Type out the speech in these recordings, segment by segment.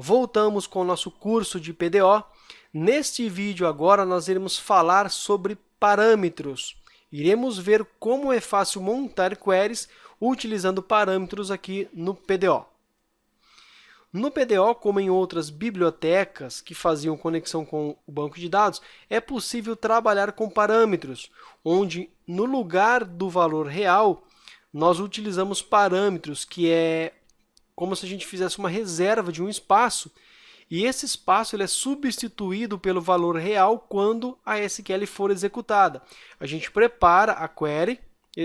Voltamos com o nosso curso de PDO. Neste vídeo agora nós iremos falar sobre parâmetros. Iremos ver como é fácil montar queries utilizando parâmetros aqui no PDO. No PDO, como em outras bibliotecas que faziam conexão com o banco de dados, é possível trabalhar com parâmetros, onde no lugar do valor real, nós utilizamos parâmetros, que é como se a gente fizesse uma reserva de um espaço, e esse espaço ele é substituído pelo valor real quando a SQL for executada. A gente prepara a query,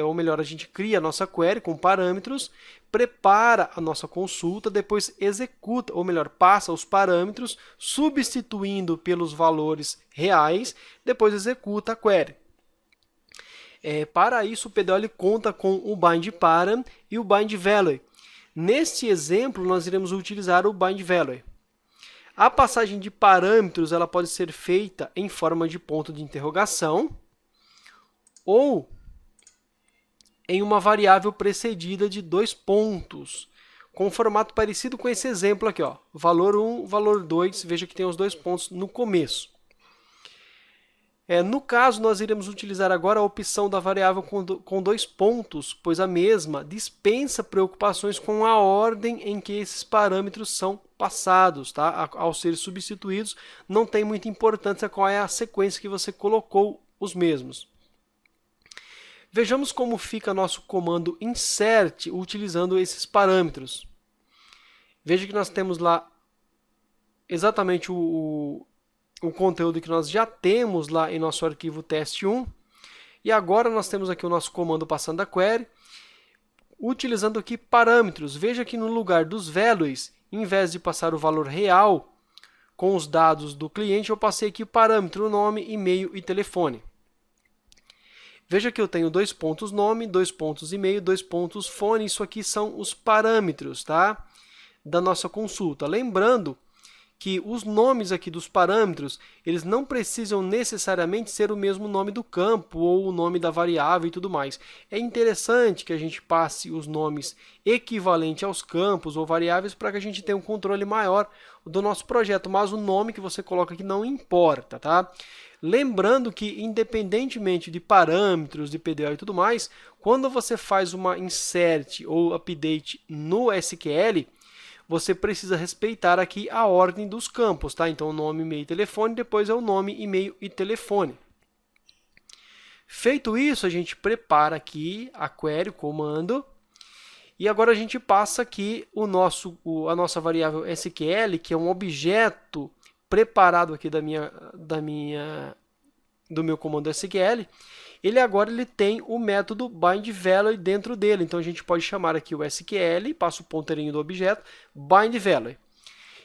ou melhor, a gente cria a nossa query com parâmetros, prepara a nossa consulta, depois executa, ou melhor, passa os parâmetros, substituindo pelos valores reais, depois executa a query. Para isso, o PDO ele conta com o bind param e o bind value. Neste exemplo, nós iremos utilizar o bind value. A passagem de parâmetros ela pode ser feita em forma de ponto de interrogação ou em uma variável precedida de 2 pontos, com um formato parecido com esse exemplo aqui, ó, valor 1, valor 2, veja que tem os 2 pontos no começo. No caso, nós iremos utilizar agora a opção da variável com 2 pontos, pois a mesma dispensa preocupações com a ordem em que esses parâmetros são passados. Tá? Ao ser substituídos, não tem muita importância qual é a sequência que você colocou os mesmos. Vejamos como fica nosso comando insert utilizando esses parâmetros. Veja que nós temos lá exatamente o conteúdo que nós já temos lá em nosso arquivo teste1. E agora nós temos aqui o nosso comando passando a query, utilizando aqui parâmetros. Veja que no lugar dos values, em vez de passar o valor real com os dados do cliente, eu passei aqui o parâmetro, nome, e-mail e telefone. Veja que eu tenho 2 pontos nome, 2 pontos e-mail, 2 pontos fone. Isso aqui são os parâmetros, tá? Da nossa consulta. Lembrando que os nomes aqui dos parâmetros, eles não precisam necessariamente ser o mesmo nome do campo ou o nome da variável e tudo mais. É interessante que a gente passe os nomes equivalentes aos campos ou variáveis para que a gente tenha um controle maior do nosso projeto, mas o nome que você coloca aqui não importa, tá? Lembrando que, independentemente de parâmetros, de PDO e tudo mais, quando você faz uma insert ou update no SQL, você precisa respeitar aqui a ordem dos campos, tá? Então, nome, e-mail e telefone, depois é o nome, e-mail e telefone. Feito isso, a gente prepara aqui a query, o comando, e agora a gente passa aqui a nossa variável SQL, que é um objeto preparado aqui do meu comando SQL. Ele tem o método bindValue dentro dele. Então, a gente pode chamar aqui o SQL, passa o ponteirinho do objeto, bindValue.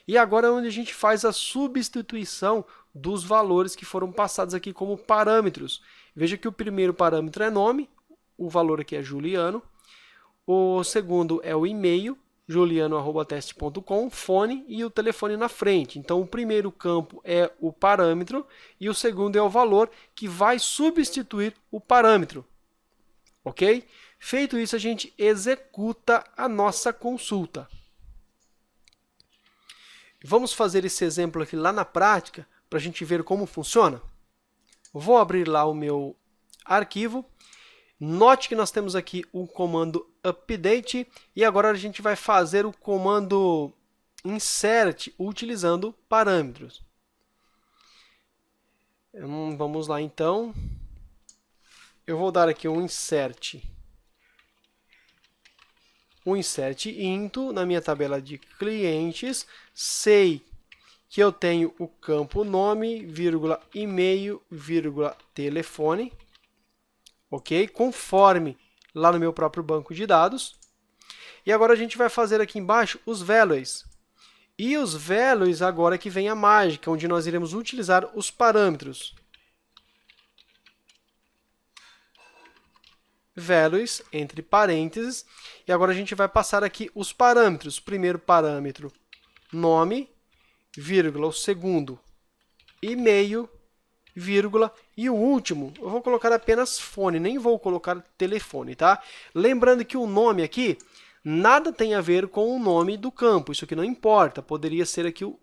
E agora é onde a gente faz a substituição dos valores que foram passados aqui como parâmetros. Veja que o primeiro parâmetro é nome, o valor aqui é Juliano. O segundo é o e-mail, juliano@teste.com, fone e o telefone na frente. Então, o primeiro campo é o parâmetro e o segundo é o valor que vai substituir o parâmetro. Ok? Feito isso, a gente executa a nossa consulta. Vamos fazer esse exemplo aqui lá na prática para a gente ver como funciona. Vou abrir lá o meu arquivo. Note que nós temos aqui o comando update e agora a gente vai fazer o comando insert utilizando parâmetros. Vamos lá então. Eu vou dar aqui um insert into na minha tabela de clientes. Sei que eu tenho o campo nome, vírgula, e-mail, vírgula, telefone. Ok? Conforme lá no meu próprio banco de dados. E agora a gente vai fazer aqui embaixo os values. E os values agora que vem a mágica, onde nós iremos utilizar os parâmetros. Values, entre parênteses. E agora a gente vai passar aqui os parâmetros. Primeiro parâmetro, nome, vírgula, o segundo, e-mail, vírgula, e o último, eu vou colocar apenas fone, nem vou colocar telefone, tá? Lembrando que o nome aqui Nada tem a ver com o nome do campo, isso aqui não importa, poderia ser aqui o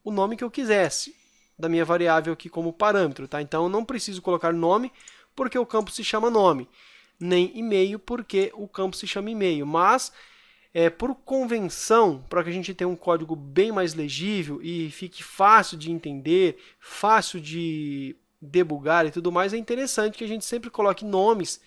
nome que eu quisesse da minha variável aqui como parâmetro, tá? Então, eu não preciso colocar nome porque o campo se chama nome, nem e-mail porque o campo se chama e-mail, mas por convenção, para que a gente tenha um código bem mais legível e fique fácil de entender, fácil de debugar e tudo mais, é interessante que a gente sempre coloque nomes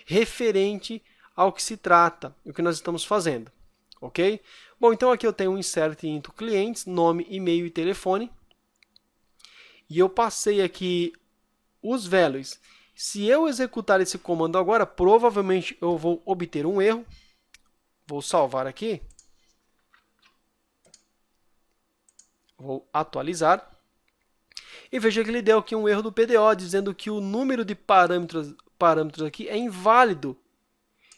referente ao que se trata, o que nós estamos fazendo, ok? Bom, então aqui eu tenho um insert into clientes, nome, e-mail e telefone, e eu passei aqui os values. Se eu executar esse comando agora, provavelmente eu vou obter um erro. Vou salvar aqui. Vou atualizar. E veja que ele deu aqui um erro do PDO, dizendo que o número de parâmetros aqui é inválido.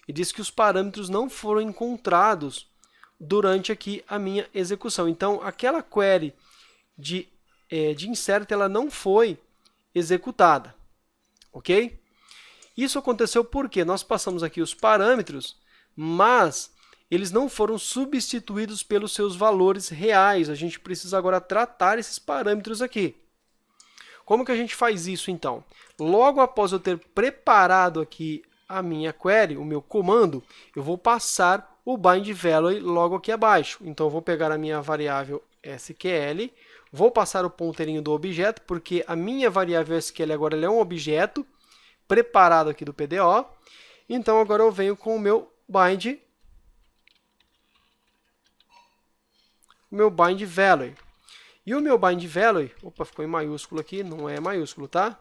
E diz que os parâmetros não foram encontrados durante aqui a minha execução. Então, aquela query de insert ela não foi executada. Ok? Isso aconteceu porque nós passamos aqui os parâmetros, mas eles não foram substituídos pelos seus valores reais. A gente precisa agora tratar esses parâmetros aqui. Como que a gente faz isso, então? Logo após eu ter preparado aqui a minha query, o meu comando, eu vou passar o bind value logo aqui abaixo. Então, eu vou pegar a minha variável SQL, vou passar o ponteirinho do objeto, porque a minha variável SQL agora é um objeto preparado aqui do PDO. Então, agora eu venho com o meu bind value. E o meu bind value, opa, ficou em maiúsculo aqui, não é maiúsculo, tá?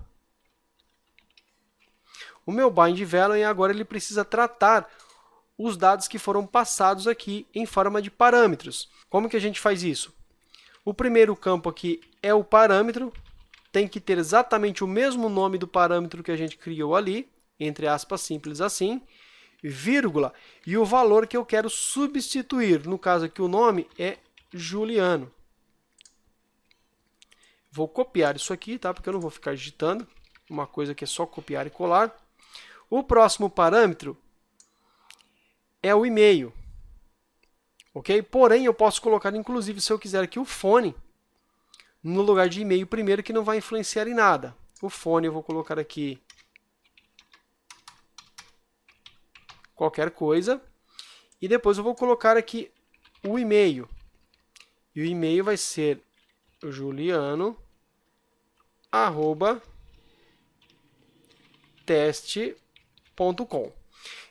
O meu bind value agora ele precisa tratar os dados que foram passados aqui em forma de parâmetros. Como que a gente faz isso? O primeiro campo aqui é o parâmetro, tem que ter exatamente o mesmo nome do parâmetro que a gente criou ali, entre aspas simples assim, vírgula, e o valor que eu quero substituir. No caso aqui o nome é Juliano. Vou copiar isso aqui, tá? Porque eu não vou ficar digitando. Uma coisa que é só copiar e colar. O próximo parâmetro é o e-mail. Ok? Porém, eu posso colocar, inclusive, se eu quiser aqui o fone no lugar de e-mail primeiro, que não vai influenciar em nada. O fone eu vou colocar aqui qualquer coisa. E depois eu vou colocar aqui o e-mail. E o e-mail vai ser juliano@teste.com.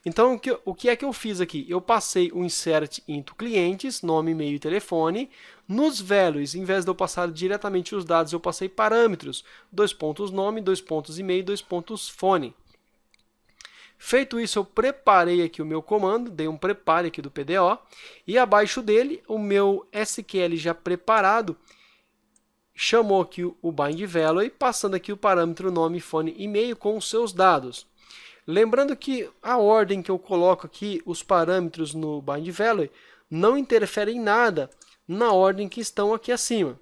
Então, o que é que eu fiz aqui? Eu passei o insert into clientes, nome, e-mail e telefone. Nos values, em vez de eu passar diretamente os dados, eu passei parâmetros, 2 pontos nome, 2 pontos e-mail, 2 pontos fone. Feito isso, eu preparei aqui o meu comando, dei um prepare aqui do PDO, e abaixo dele, o meu SQL já preparado, chamou aqui o bind value, passando aqui o parâmetro nome, fone e e-mail com os seus dados. Lembrando que a ordem que eu coloco aqui, os parâmetros no bind value, não interfere em nada na ordem que estão aqui acima.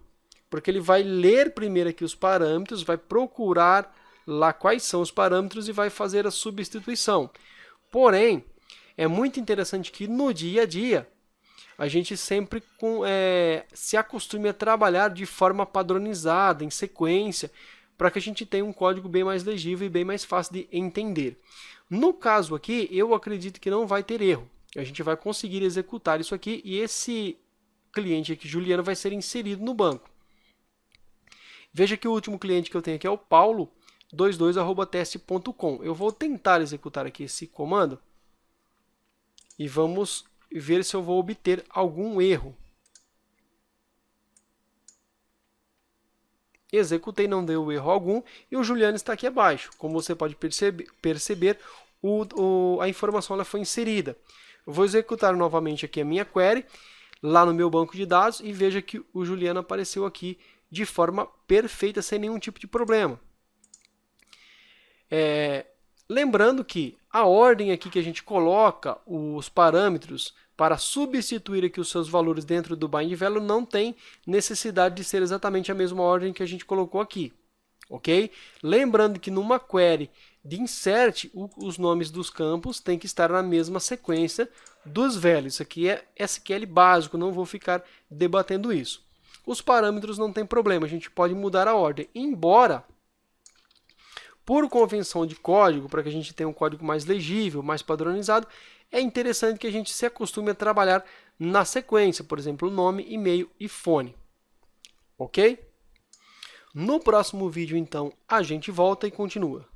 Porque ele vai ler primeiro aqui os parâmetros, vai procurar lá quais são os parâmetros e vai fazer a substituição. Porém, é muito interessante que no dia a dia, a gente sempre se acostume a trabalhar de forma padronizada, em sequência, para que a gente tenha um código bem mais legível e bem mais fácil de entender. No caso aqui, eu acredito que não vai ter erro. A gente vai conseguir executar isso aqui e esse cliente aqui, Juliano, vai ser inserido no banco. Veja que o último cliente que eu tenho aqui é o paulo22@teste.com. Eu vou tentar executar aqui esse comando e vamos ver se eu vou obter algum erro. Executei, não deu erro algum, e o Juliano está aqui abaixo. Como você pode perceber, a informação ela foi inserida. Eu vou executar novamente aqui a minha query, lá no meu banco de dados, e veja que o Juliano apareceu aqui de forma perfeita, sem nenhum tipo de problema. Lembrando que a ordem aqui que a gente coloca os parâmetros para substituir aqui os seus valores dentro do bind value não tem necessidade de ser exatamente a mesma ordem que a gente colocou aqui, ok? Lembrando que numa query de insert, os nomes dos campos têm que estar na mesma sequência dos velhos. Isso aqui é SQL básico, não vou ficar debatendo isso. Os parâmetros não tem problema, a gente pode mudar a ordem, embora, por convenção de código, para que a gente tenha um código mais legível, mais padronizado, é interessante que a gente se acostume a trabalhar na sequência, por exemplo, nome, e-mail e fone. Ok? No próximo vídeo, então, a gente volta e continua.